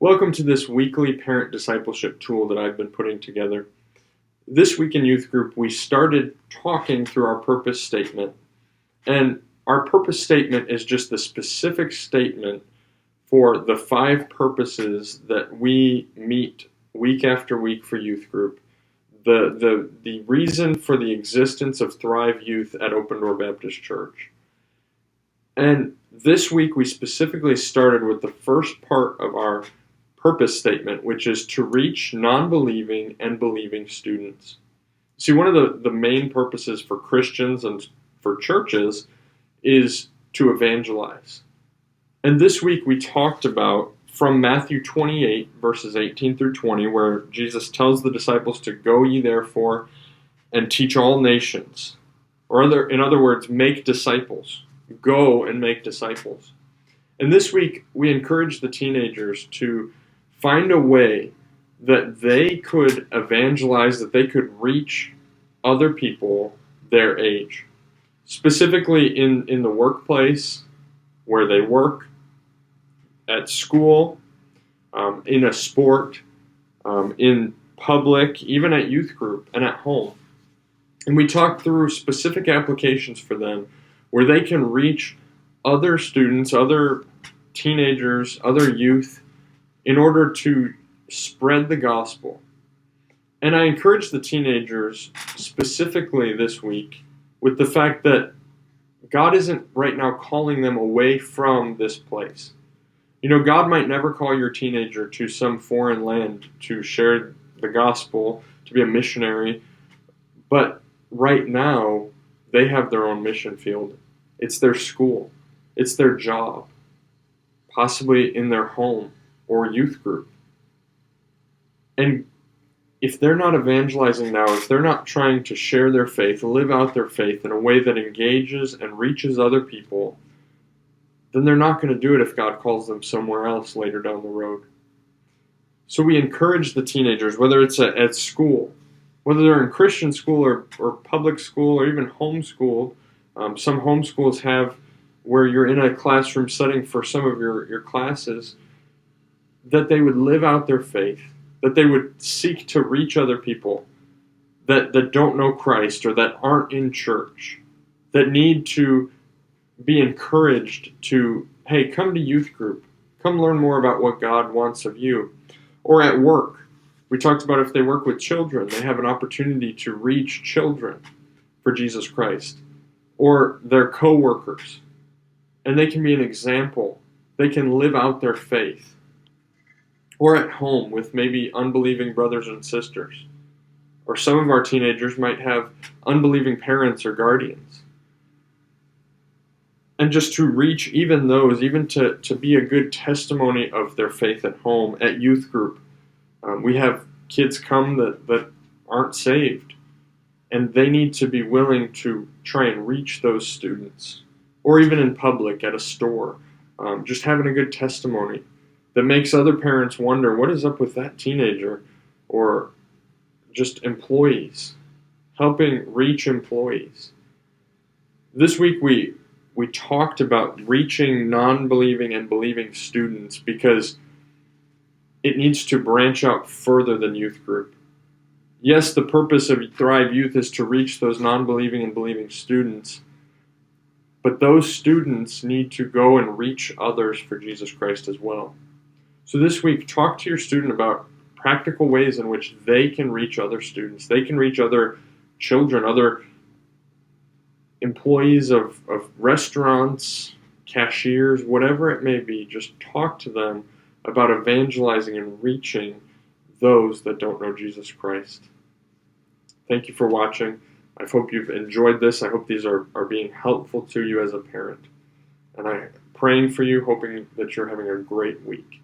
Welcome to this weekly parent discipleship tool that I've been putting together. This week in youth group, we started talking through our purpose statement. And our purpose statement is just the specific statement for the 5 purposes that we meet week after week for youth group. The reason for the existence of Thrive Youth at Open Door Baptist Church. And this week we specifically started with the first part of our purpose statement, which is to reach non-believing and believing students. See, one of the main purposes for Christians and for churches is to evangelize. And this week we talked about from Matthew 28, verses 18 through 20, where Jesus tells the disciples to go ye therefore and teach all nations. Or in other words, make disciples. Go and make disciples. And this week we encourage the teenagers to find a way that they could evangelize, that they could reach other people their age. Specifically in the workplace, where they work, at school, in a sport, in public, even at youth group and at home. And we talked through specific applications for them where they can reach other students, other teenagers, other youth, in order to spread the gospel. And I encourage the teenagers specifically this week with the fact that God isn't right now calling them away from this place. You know, God might never call your teenager to some foreign land to share the gospel, to be a missionary, but right now they have their own mission field. It's their school. It's their job, possibly in their home or youth group. And if they're not evangelizing now, if they're not trying to share their faith, live out their faith in a way that engages and reaches other people, then they're not going to do it if God calls them somewhere else later down the road. So we encourage the teenagers, whether it's at school, whether they're in Christian school or public school or even homeschooled. Some homeschools have where you're in a classroom setting for some of your classes, that they would live out their faith, that they would seek to reach other people that don't know Christ or that aren't in church, that need to be encouraged to, hey, come to youth group, come learn more about what God wants of you. Or at work, we talked about if they work with children, they have an opportunity to reach children for Jesus Christ, or their co-workers, and they can be an example. They can live out their faith. Or at home with maybe unbelieving brothers and sisters. Or some of our teenagers might have unbelieving parents or guardians. And just to reach even those, even to be a good testimony of their faith at home, at youth group. We have kids come that aren't saved, and they need to be willing to try and reach those students. Or even in public, at a store, just having a good testimony that makes other parents wonder, what is up with that teenager? Or just employees, helping reach employees. This week we talked about reaching non-believing and believing students because it needs to branch out further than youth group. Yes, the purpose of Thrive Youth is to reach those non-believing and believing students, but those students need to go and reach others for Jesus Christ as well. So this week, talk to your student about practical ways in which they can reach other students. They can reach other children, other employees of restaurants, cashiers, whatever it may be. Just talk to them about evangelizing and reaching those that don't know Jesus Christ. Thank you for watching. I hope you've enjoyed this. I hope these are being helpful to you as a parent. And I'm praying for you, hoping that you're having a great week.